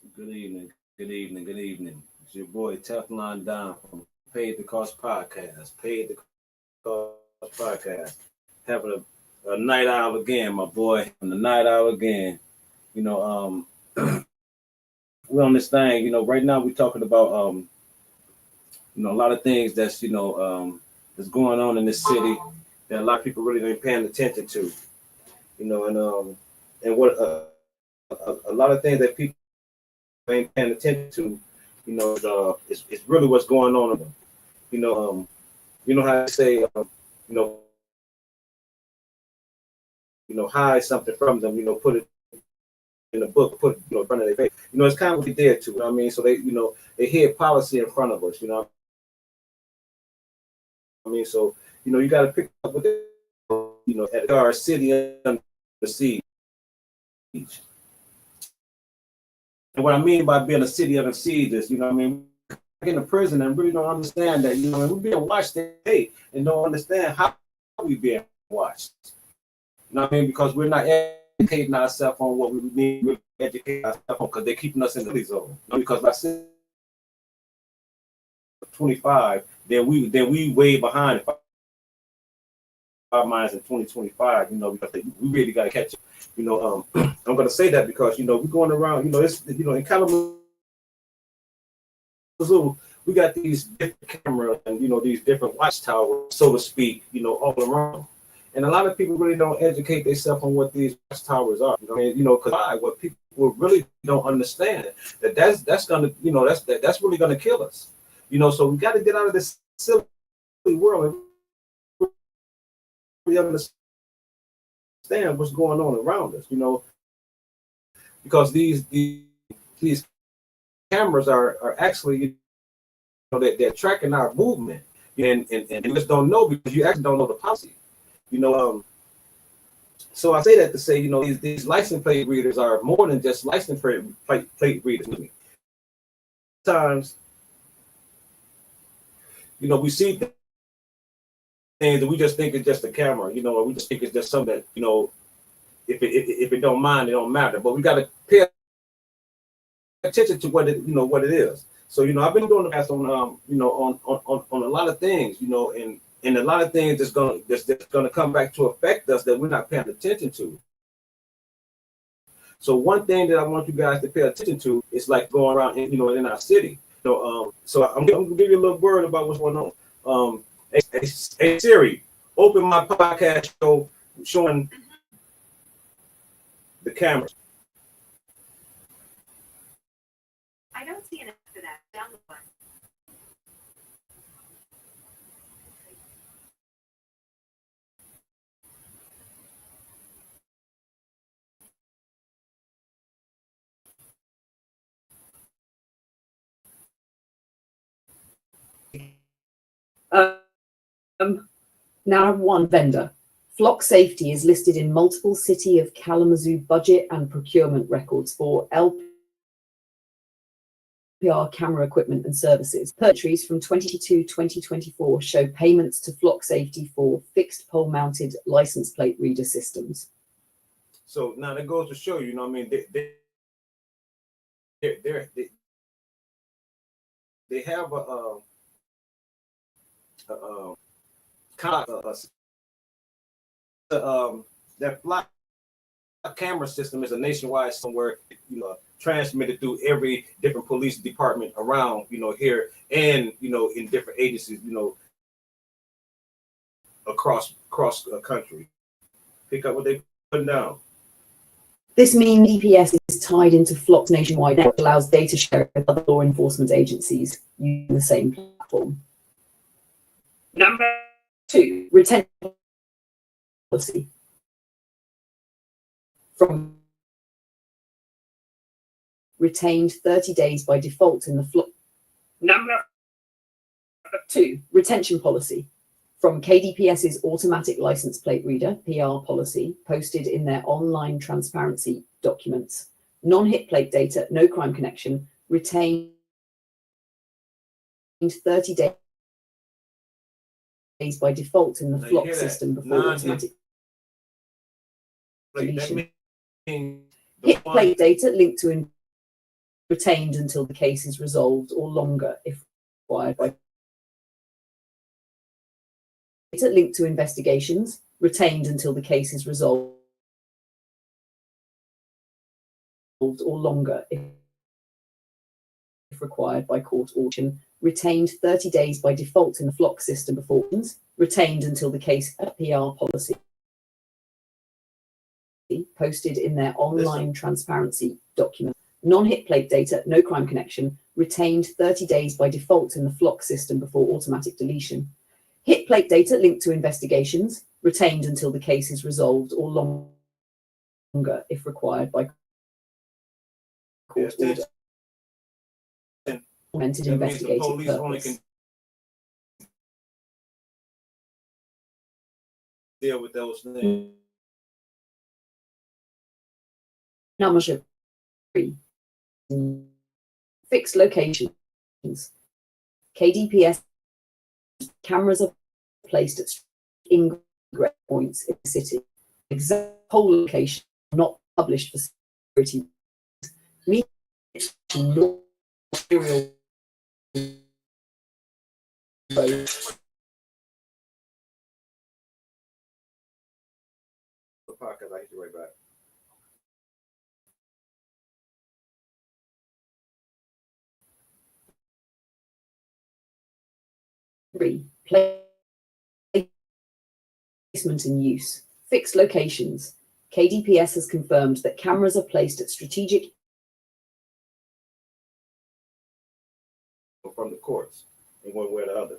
Good evening, good evening, good evening. It's your boy Teflon Don from Paid the Cost Podcast. Paid the Cost Podcast. Having a night owl again, my boy. On the night owl again. You know, we're on this thing. Right now we're talking about a lot of things that's going on in this city that a lot of people really ain't paying attention to. And what a lot of things that people ain't paying attention to, it's really what's going on. You know, um, you know how I say, you know, hide something from them. Put it in a book, put it, in front of their face. It's kind of what they did too. I mean, so they hid policy in front of us. So you got to pick up with it. At our city under siege. And what I mean by being a city under siege is, in the prison and really don't understand that, and we're being watched today and don't understand how we being watched. Because we're not educating ourselves on what we need to educate ourselves on, because they're keeping us in the zone. Because I said 25, then we way behind 5 miles in 2025. Because we really got to catch up. I'm going to say that because we're going around. It's in Kalamazoo. We got these different cameras and these different watchtowers, so to speak, all around. And a lot of people really don't educate themselves on what these watchtowers are. Because what people really don't understand that's gonna, that's really gonna kill us. So we got to get out of this silly world and really understand what's going on around us. Because these cameras are actually, they're tracking our movement, and you just don't know because you actually don't know the policy. So I say that to say, these license plate readers are more than just license plate readers. Sometimes, we see things and we just think it's just a camera, or we just think it's just something that, if it don't mind, it don't matter. But we got to pay attention to what it is. So I've been doing the past on on a lot of things, and a lot of things that's gonna come back to affect us that we're not paying attention to. So one thing that I want you guys to pay attention to is like going around in our city. So I'm gonna give you a little word about what's going on. Hey Siri, open my podcast show showing the cameras. I don't see an app for that. Download one. Now one vendor. Flock Safety is listed in multiple City of Kalamazoo budget and procurement records for LPR camera equipment and services. Purchases from 2022-2024 show payments to Flock Safety for fixed pole-mounted license plate reader systems. So now that goes to show you, they have a that flock camera system is a nationwide somewhere, transmitted through every different police department around, here and in different agencies, across the country. Pick up what they put down. This means DPS is tied into Flock's nationwide network, allows data sharing with other law enforcement agencies using the same platform. Number 2, retention policy. From retained 30 days by default in the Flock. Number 2, retention policy. From KDPS's automatic license plate reader, PR policy, posted in their online transparency documents. Non-hit plate data, no crime connection, retained 30 days by default in the Flock system before automatic deletion. Hit plate data linked to retained until the case is resolved or longer if required by data linked to investigations, retained until the case is resolved or longer if required by court order, retained 30 days by default in the FLOC system before retained until the case PR policy posted in their online transparency document. Non-hit plate data, no crime connection, retained 30 days by default in the FLOC system before automatic deletion. Hit plate data linked to investigations, retained until the case is resolved or longer if required by court order. Augmented investigative purpose. Deal with those things. Number 3. Fixed locations. KDPS cameras are placed at ingress points in the city. Exact pole location not published for security. Material Podcast, I hit you right back. 3. Placement and use. Fixed locations. KDPS has confirmed that cameras are placed at strategic From the courts in one way or the other.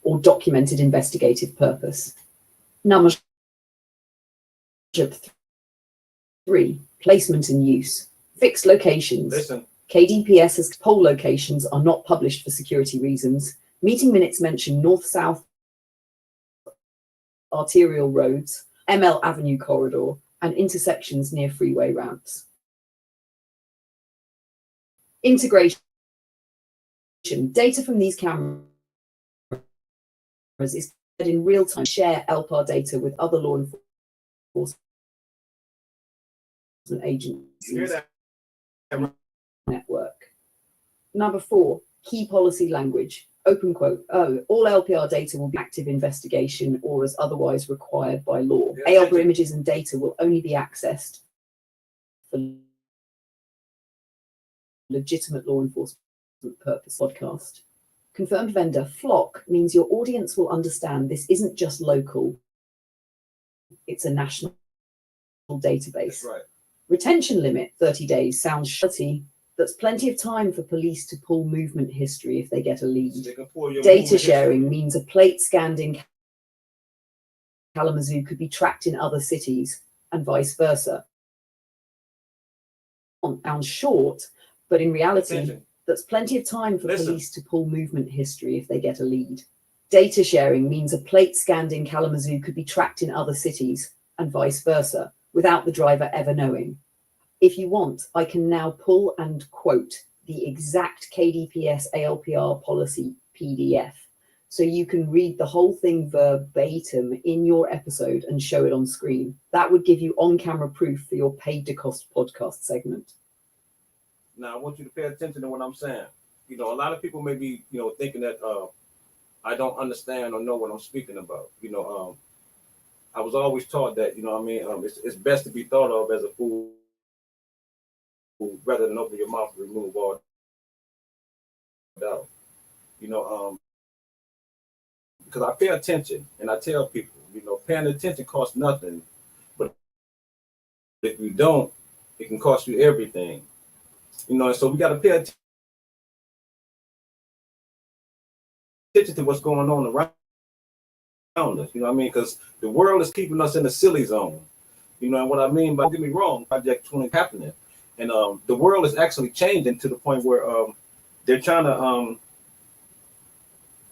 or documented investigative purpose. Number 3. Placement and use. Fixed locations. Listen. KDPS's poll locations are not published for security reasons. Meeting minutes mention north-south arterial roads, ML Avenue corridor, and intersections near freeway ramps. Integration. Data from these cameras is in real time. Share LPAR data with other law enforcement agencies. Network. Number 4, key policy language. Open quote. All LPR data will be active investigation or as otherwise required by law. ALPR images and data will only be accessed for legitimate law enforcement purpose. Podcast. Confirmed vendor. FLOC means your audience will understand this isn't just local. It's a national database. That's right. Retention limit 30 days sounds shitty. That's plenty of time for police to pull movement history if they get a lead. Data sharing means a plate scanned in Kalamazoo could be tracked in other cities and vice versa. Sounds short, but in reality, that's plenty of time for police to pull movement history if they get a lead. Data sharing means a plate scanned in Kalamazoo could be tracked in other cities and vice versa without the driver ever knowing. If you want, I can now pull and quote the exact KDPS ALPR policy PDF, so you can read the whole thing verbatim in your episode and show it on screen. That would give you on-camera proof for your paid to cost podcast segment. Now, I want you to pay attention to what I'm saying. You know, a lot of people may be, thinking that I don't understand or know what I'm speaking about. I was always taught that, it's best to be thought of as a fool rather than open your mouth and remove all doubt. Because I pay attention and I tell people, paying attention costs nothing, but if you don't, it can cost you everything. So we got to pay attention to what's going on around us, because the world is keeping us in a silly zone. And what I mean by, don't get me wrong, Project 20 happening. And the world is actually changing to the point where they're trying to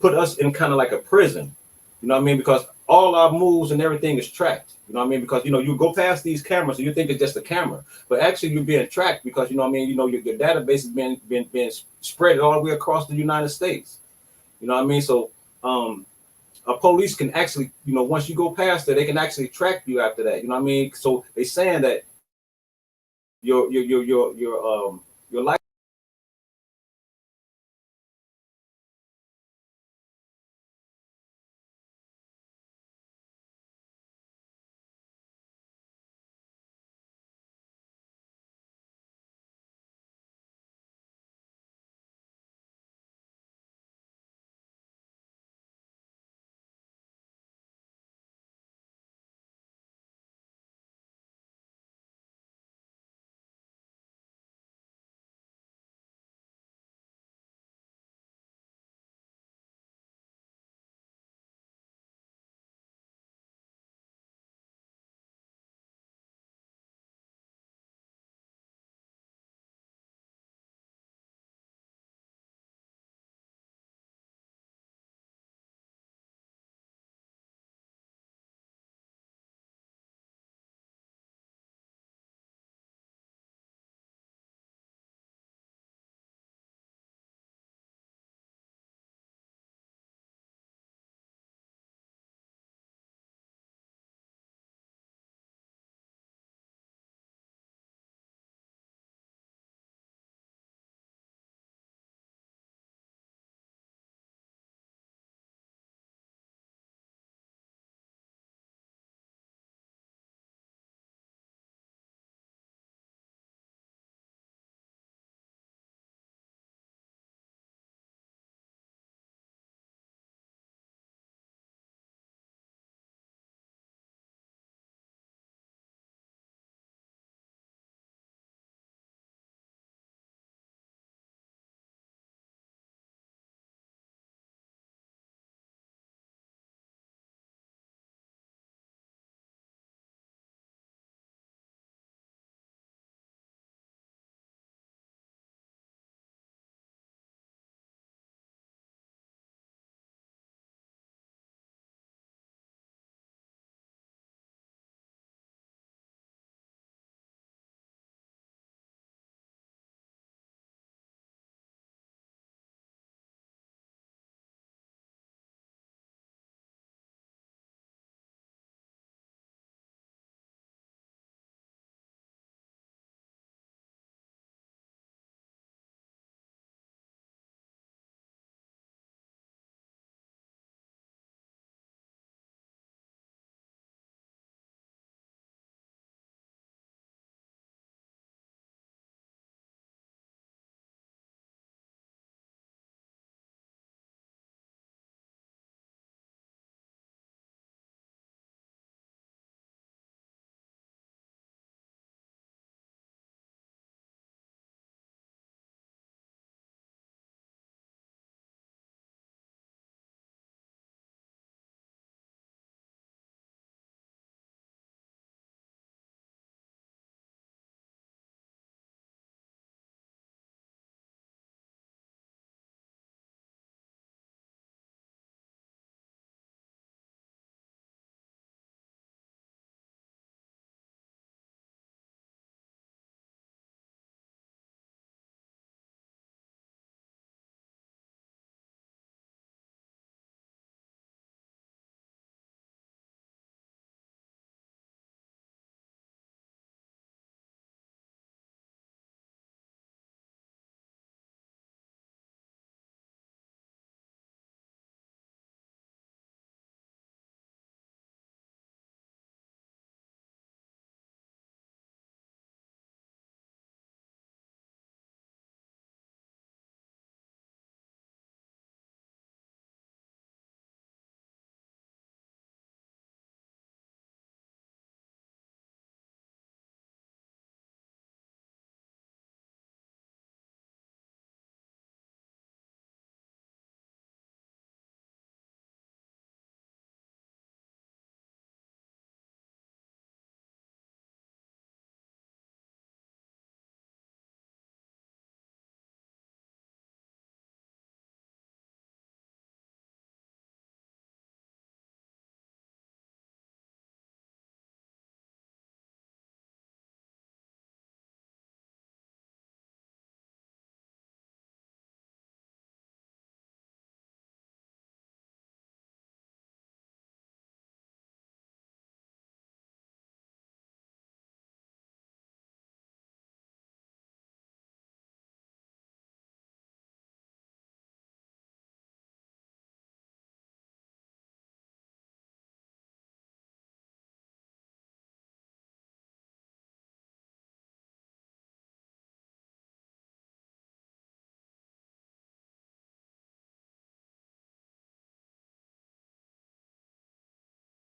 put us in kind of like a prison, because all our moves and everything is tracked, because, you go past these cameras and you think it's just a camera, but actually you're being tracked because, your database is being spread all the way across the United States, So a police can actually, once you go past it, they can actually track you after that, So they're saying that your life